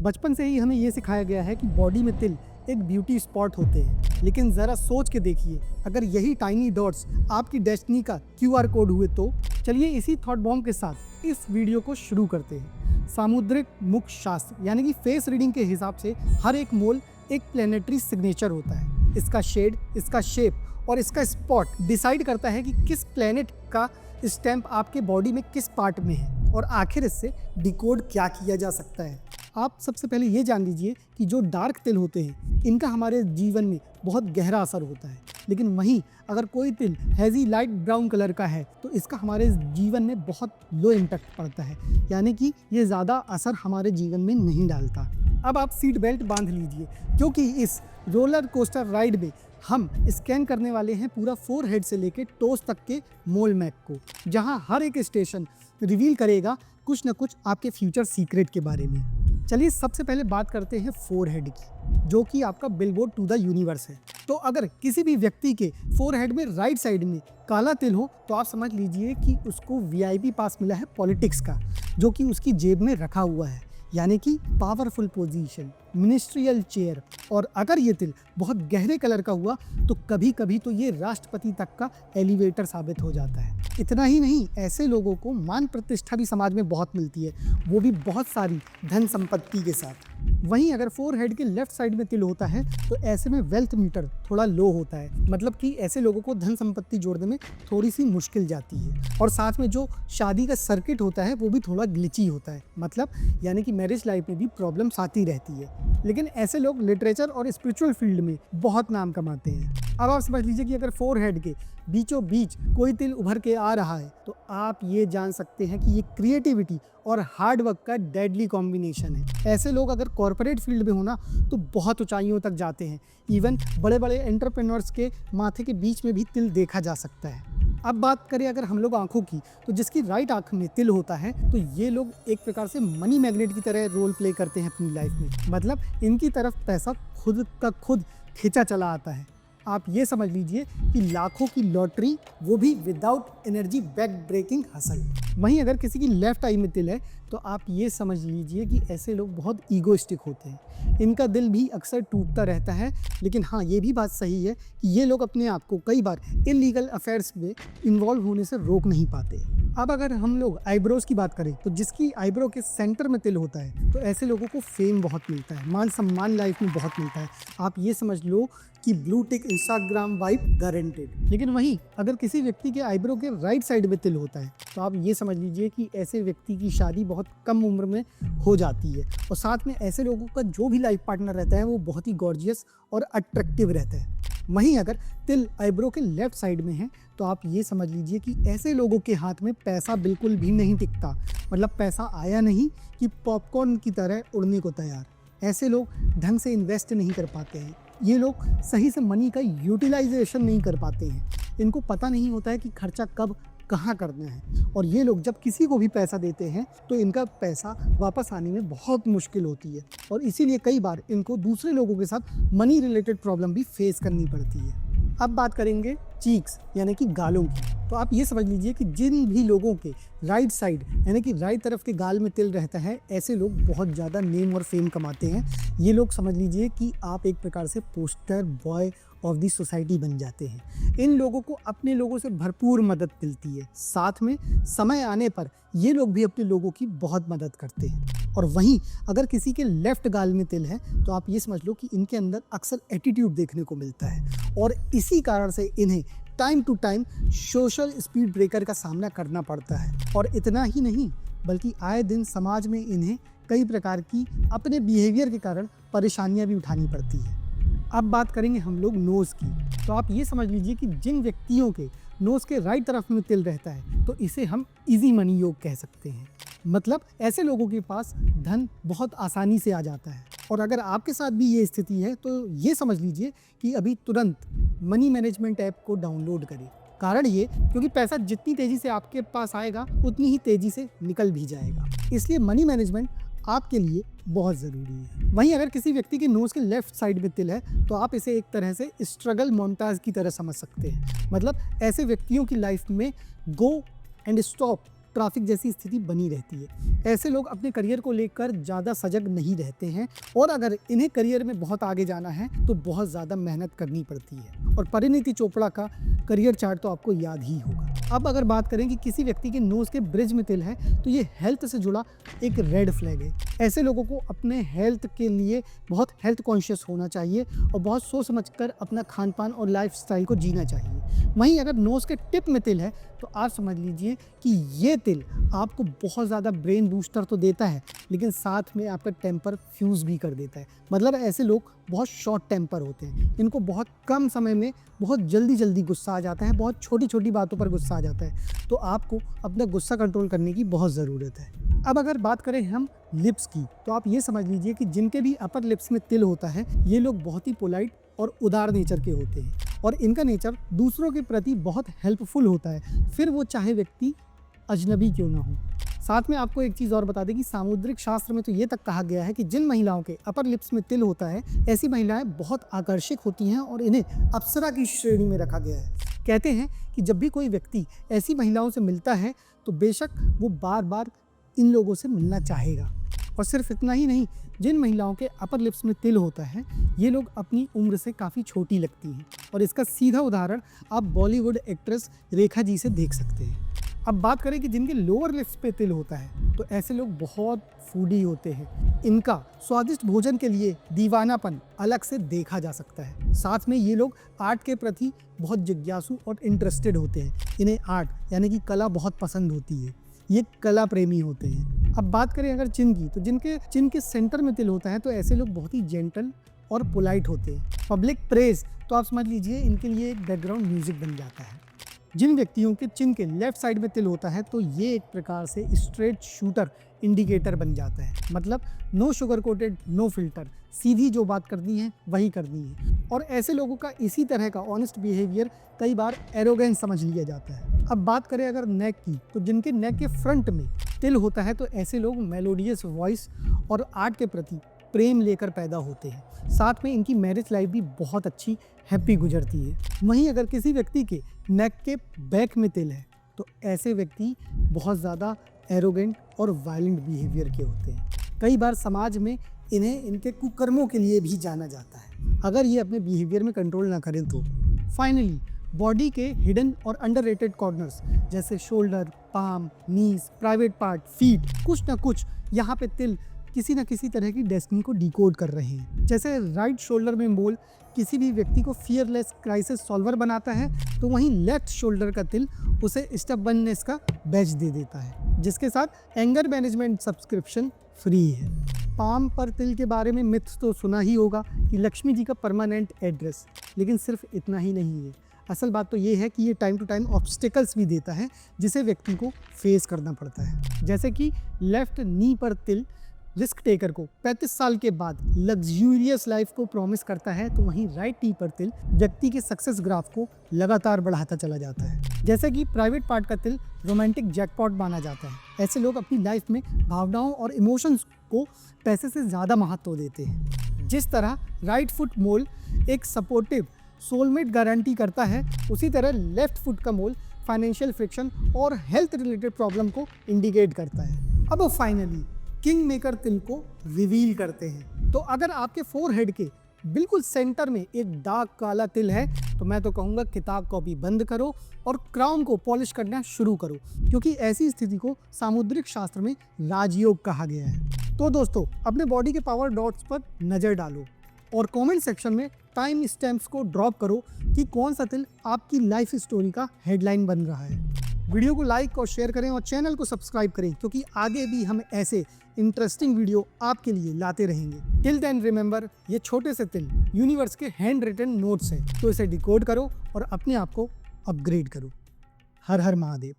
बचपन से ही हमें ये सिखाया गया है कि बॉडी में तिल एक ब्यूटी स्पॉट होते हैं, लेकिन ज़रा सोच के देखिए, अगर यही टाइनी डॉट्स आपकी डेस्टिनी का क्यूआर कोड हुए तो। चलिए इसी थॉट बॉम्ब के साथ इस वीडियो को शुरू करते हैं। सामुद्रिक मुख शास्त्र यानी कि फेस रीडिंग के हिसाब से हर एक मोल एक प्लेनेटरी सिग्नेचर होता है। इसका शेड, इसका शेप और इसका स्पॉट डिसाइड करता है कि किस प्लेनेट का स्टैम्प आपके बॉडी में किस पार्ट में है और आखिर इससे डिकोड क्या किया जा सकता है। आप सबसे पहले ये जान लीजिए कि जो डार्क तिल होते हैं इनका हमारे जीवन में बहुत गहरा असर होता है, लेकिन वहीं अगर कोई तिल हैज़ी लाइट ब्राउन कलर का है तो इसका हमारे जीवन में बहुत लो इम्पैक्ट पड़ता है, यानी कि ये ज़्यादा असर हमारे जीवन में नहीं डालता। अब आप सीट बेल्ट बांध लीजिए, क्योंकि इस रोलर कोस्टर राइड में हम स्कैन करने वाले हैं पूरा फोरहेड से लेकर टोस तक के मोल मैप को, जहां हर एक स्टेशन रिवील करेगा कुछ न कुछ आपके फ्यूचर सीक्रेट के बारे में। चलिए सबसे पहले बात करते हैं फोरहेड की, जो कि आपका बिलबोर्ड टू द यूनिवर्स है। तो अगर किसी भी व्यक्ति के फोरहेड में राइट साइड में काला तिल हो तो आप समझ लीजिए कि उसको वीआईपी पास मिला है पॉलिटिक्स का, जो कि उसकी जेब में रखा हुआ है, यानी कि पावरफुल पोजीशन, मिनिस्ट्रियल चेयर। और अगर ये तिल बहुत गहरे कलर का हुआ तो कभी कभी तो ये राष्ट्रपति तक का एलिवेटर साबित हो जाता है। इतना ही नहीं, ऐसे लोगों को मान प्रतिष्ठा भी समाज में बहुत मिलती है, वो भी बहुत सारी धन संपत्ति के साथ। वहीं अगर फोरहेड के लेफ्ट साइड में तिल होता है तो ऐसे में वेल्थ मीटर थोड़ा लो होता है, मतलब कि ऐसे लोगों को धन संपत्ति जोड़ने में थोड़ी सी मुश्किल जाती है। और साथ में जो शादी का सर्किट होता है वो भी थोड़ा ग्लिची होता है, मतलब यानी कि मैरिज लाइफ में भी प्रॉब्लम्स आती रहती है। लेकिन ऐसे लोग लिटरेचर और स्पिरिचुअल फील्ड में बहुत नाम कमाते हैं। अब आप समझ लीजिए कि अगर फोरहेड के बीचों बीच कोई तिल उभर के आ रहा है तो आप ये जान सकते हैं कि ये क्रिएटिविटी और हार्ड वर्क का डेडली कॉम्बिनेशन है। ऐसे लोग अगर कॉर्पोरेट फील्ड में होना तो बहुत ऊंचाइयों तक जाते हैं। इवन बड़े बड़े एंटरप्रेन्योर्स के माथे के बीच में भी तिल देखा जा सकता है। अब बात करें अगर हम लोग आंखों की, तो जिसकी राइट आंख में तिल होता है तो ये लोग एक प्रकार से मनी मैग्नेट की तरह रोल प्ले करते हैं अपनी लाइफ में, मतलब इनकी तरफ पैसा खुद का खुद खींचा चला आता है। आप ये समझ लीजिए कि लाखों की लॉटरी, वो भी without energy back breaking hustle. वहीं अगर किसी की लेफ्ट आई में तिल है तो आप ये समझ लीजिए कि ऐसे लोग बहुत ईगोइस्टिक होते हैं। इनका दिल भी अक्सर टूटता रहता है, लेकिन हाँ ये भी बात सही है कि ये लोग अपने आप को कई बार इलीगल अफेयर्स में इन्वॉल्व होने से रोक नहीं पाते। अब अगर हम लोग आईब्रोज की बात करें तो जिसकी आईब्रो के सेंटर में तिल होता है तो ऐसे लोगों को फेम बहुत मिलता है, मान सम्मान लाइफ में बहुत मिलता है। आप ये समझ लो कि blue tick Instagram vibe guaranteed. लेकिन वहीं अगर किसी व्यक्ति के आईब्रो के राइट साइड में तिल होता है तो आप ये समझ लीजिए कि ऐसे व्यक्ति की शादी बहुत कम उम्र में हो जाती है, और साथ में ऐसे लोगों का जो भी लाइफ पार्टनर रहता है वो बहुत ही गॉर्जियस और अट्रैक्टिव रहता है। वहीं अगर तिल आईब्रो के लेफ्ट साइड में है तो आप ये समझ लीजिए कि ऐसे लोगों के हाथ में पैसा बिल्कुल भी नहीं टिकता, मतलब पैसा आया नहीं कि पॉपकॉर्न की तरह उड़ने को तैयार। ऐसे लोग ढंग से इन्वेस्ट नहीं कर पाते हैं, ये लोग सही से मनी का यूटिलाइजेशन नहीं कर पाते हैं, इनको पता नहीं होता है कि खर्चा कब कहाँ करना है। और ये लोग जब किसी को भी पैसा देते हैं तो इनका पैसा वापस आने में बहुत मुश्किल होती है, और इसीलिए कई बार इनको दूसरे लोगों के साथ मनी रिलेटेड प्रॉब्लम भी फेस करनी पड़ती है। अब बात करेंगे चीक्स यानी कि गालों की, तो आप ये समझ लीजिए कि जिन भी लोगों के राइट साइड यानी कि राइट तरफ के गाल में तिल रहता है, ऐसे लोग बहुत ज़्यादा नेम और फेम कमाते हैं। ये लोग समझ लीजिए कि आप एक प्रकार से poster boy of the society बन जाते हैं। इन लोगों को अपने लोगों से भरपूर मदद मिलती है, साथ में समय आने पर ये लोग भी अपने लोगों की बहुत मदद करते हैं। और वहीं अगर किसी के लेफ्ट गाल में तिल है तो आप ये समझ लो कि इनके अंदर अक्सर एटीट्यूड देखने को मिलता है, और इसी कारण से इन्हें time to time social speed breaker का सामना करना पड़ता है। और इतना ही नहीं, बल्कि आए दिन समाज में इन्हें कई प्रकार की अपने बिहेवियर के कारण परेशानियां भी उठानी पड़ती है। अब बात करेंगे हम लोग नोज़ की, तो आप ये समझ लीजिए कि जिन व्यक्तियों के नोज़ के राइट तरफ में तिल रहता है तो इसे हम इजी मनी योग कह सकते हैं, मतलब ऐसे लोगों के पास धन बहुत आसानी से आ जाता है। और अगर आपके साथ भी ये स्थिति है तो ये समझ लीजिए कि अभी तुरंत मनी मैनेजमेंट ऐप को डाउनलोड करें। कारण ये, क्योंकि पैसा जितनी तेज़ी से आपके पास आएगा उतनी ही तेज़ी से निकल भी जाएगा, इसलिए मनी मैनेजमेंट आपके लिए बहुत ज़रूरी है। वहीं अगर किसी व्यक्ति के नोज़ के लेफ्ट साइड में तिल है तो आप इसे एक तरह से स्ट्रगल मोन्टाज की तरह समझ सकते हैं, मतलब ऐसे व्यक्तियों की लाइफ में गो एंड स्टॉप ट्रैफिक जैसी स्थिति बनी रहती है। ऐसे लोग अपने करियर को लेकर ज़्यादा सजग नहीं रहते हैं और अगर इन्हें करियर में बहुत आगे जाना है तो बहुत ज़्यादा मेहनत करनी पड़ती है। और परिणीति चोपड़ा का करियर चार्ट तो आपको याद ही होगा। अब अगर बात करें कि किसी व्यक्ति के नोज़ के ब्रिज में तिल है तो ये हेल्थ से जुड़ा एक रेड फ्लैग है। ऐसे लोगों को अपने हेल्थ के लिए बहुत हेल्थ कॉन्शियस होना चाहिए और बहुत सोच समझकर अपना खान पान और लाइफस्टाइल को जीना चाहिए। वहीं अगर नोज़ के टिप में तिल है तो आप समझ लीजिए कि ये तिल आपको बहुत ज़्यादा ब्रेन बूस्टर तो देता है लेकिन साथ में आपका टेम्पर फ्यूज़ भी कर देता है। मतलब ऐसे लोग बहुत शॉर्ट टेम्पर होते हैं, इनको बहुत कम समय में बहुत जल्दी गुस्सा आ जाता है, बहुत छोटी छोटी बातों पर गुस्सा आ जाता है। तो आपको अपना गुस्सा कंट्रोल करने की बहुत ज़रूरत है। अब अगर बात करें हम लिप्स की तो आप ये समझ लीजिए कि जिनके भी अपर लिप्स में तिल होता है ये लोग बहुत ही पोलाइट और उदार नेचर के होते हैं और इनका नेचर दूसरों के प्रति बहुत हेल्पफुल होता है, फिर वो चाहे व्यक्ति अजनबी क्यों ना हो। साथ में आपको एक चीज़ और बता दें कि सामुद्रिक शास्त्र में तो ये तक कहा गया है कि जिन महिलाओं के अपर लिप्स में तिल होता है ऐसी महिलाएं बहुत आकर्षक होती हैं और इन्हें अप्सरा की श्रेणी में रखा गया है। कहते हैं कि जब भी कोई व्यक्ति ऐसी महिलाओं से मिलता है तो बेशक वो बार बार इन लोगों से मिलना चाहेगा। और सिर्फ इतना ही नहीं, जिन महिलाओं के अपर लिप्स में तिल होता है ये लोग अपनी उम्र से काफ़ी छोटी लगती हैं और इसका सीधा उदाहरण आप बॉलीवुड एक्ट्रेस रेखा जी से देख सकते हैं। अब बात करें कि जिनके लोअर लिप्स पे तिल होता है तो ऐसे लोग बहुत फूडी होते हैं। इनका स्वादिष्ट भोजन के लिए दीवानापन अलग से देखा जा सकता है। साथ में ये लोग आर्ट के प्रति बहुत जिज्ञासु और इंटरेस्टेड होते हैं। इन्हें आर्ट यानी कि कला बहुत पसंद होती है, ये कला प्रेमी होते हैं। अब बात करें अगर चिन की तो जिनके चिन के सेंटर में तिल होता है तो ऐसे लोग बहुत ही जेंटल और पोलाइट होते हैं। पब्लिक प्रेज तो आप समझ लीजिए इनके लिए एक बैकग्राउंड म्यूजिक बन जाता है। जिन व्यक्तियों के चिन के लेफ्ट साइड में तिल होता है तो ये एक प्रकार से स्ट्रेट शूटर इंडिकेटर बन जाता है। मतलब no sugar coated no filter, सीधी जो बात करनी है वही करनी है। और ऐसे लोगों का इसी तरह का ऑनेस्ट बिहेवियर कई बार एरोगेंस समझ लिया जाता है। अब बात करें अगर नेक की तो जिनके नेक के फ्रंट में तिल होता है तो ऐसे लोग मेलोडियस वॉइस और आर्ट के प्रति प्रेम लेकर पैदा होते हैं। साथ में इनकी मैरिज लाइफ भी बहुत अच्छी हैप्पी गुजरती है। वहीं अगर किसी व्यक्ति के नेक के बैक में तिल है तो ऐसे व्यक्ति बहुत ज़्यादा एरोगेंट और वायलेंट बिहेवियर के होते हैं। कई बार समाज में इन्हें इनके कुकर्मों के लिए भी जाना जाता है अगर ये अपने बिहेवियर में कंट्रोल ना करें तो। फाइनली बॉडी के हिडन और अंडररेटेड कॉर्नर्स जैसे शोल्डर, पाम, नीज, प्राइवेट पार्ट, फीट, कुछ ना कुछ यहाँ पे तिल किसी न किसी तरह की डेस्टिनी को डिकोड कर रहे हैं। जैसे राइट शोल्डर में मोल किसी भी व्यक्ति को फियरलेस क्राइसिस सॉल्वर बनाता है तो वहीं लेफ्ट शोल्डर का तिल उसे स्टबर्ननेस का बैच दे देता है, जिसके साथ एंगर मैनेजमेंट सब्सक्रिप्शन फ्री है। पाम पर तिल के बारे में मिथ तो सुना ही होगा कि लक्ष्मी जी का परमानेंट एड्रेस, लेकिन सिर्फ इतना ही नहीं है। असल बात तो ये है कि ये टाइम टू टाइम ऑब्स्टिकल्स भी देता है जिसे व्यक्ति को फेस करना पड़ता है। जैसे कि लेफ्ट नी पर तिल रिस्क टेकर को 35 साल के बाद लग्जूरियस लाइफ को प्रॉमिस करता है तो वहीं राइट टी पर तिल व्यक्ति के सक्सेस ग्राफ को लगातार बढ़ाता चला जाता है। जैसे कि प्राइवेट पार्ट का तिल रोमांटिक जैकपॉट माना जाता है। ऐसे लोग अपनी लाइफ में भावनाओं और इमोशंस को पैसे से ज़्यादा महत्व देते हैं। जिस तरह राइट फुट मोल एक सपोर्टिव सोलमेट गारंटी करता है उसी तरह लेफ्ट फुट का मोल फाइनेंशियल फ्रिक्शन और हेल्थ रिलेटेड प्रॉब्लम को इंडिकेट करता है। अब फाइनली किंग मेकर तिल को रिवील करते हैं। तो अगर आपके फोरहेड के बिल्कुल सेंटर में एक डार्क काला तिल है तो मैं तो कहूँगा किताब कॉपी बंद करो और क्राउन को पॉलिश करना शुरू करो, क्योंकि ऐसी स्थिति को सामुद्रिक शास्त्र में राजयोग कहा गया है। तो दोस्तों अपने बॉडी के पावर डॉट्स पर नज़र डालो और कमेंट सेक्शन में टाइम स्टैम्प्स को ड्रॉप करो कि कौन सा तिल आपकी लाइफ स्टोरी का हेडलाइन बन रहा है। वीडियो को लाइक और शेयर करें और चैनल को सब्सक्राइब करें, क्योंकि आगे भी हम ऐसे इंटरेस्टिंग वीडियो आपके लिए लाते रहेंगे। टिल देन रिमेंबर, ये छोटे से तिल यूनिवर्स के हैंड रिटन नोट्स हैं, तो इसे डिकोड करो और अपने आप को अपग्रेड करो। हर हर महादेव।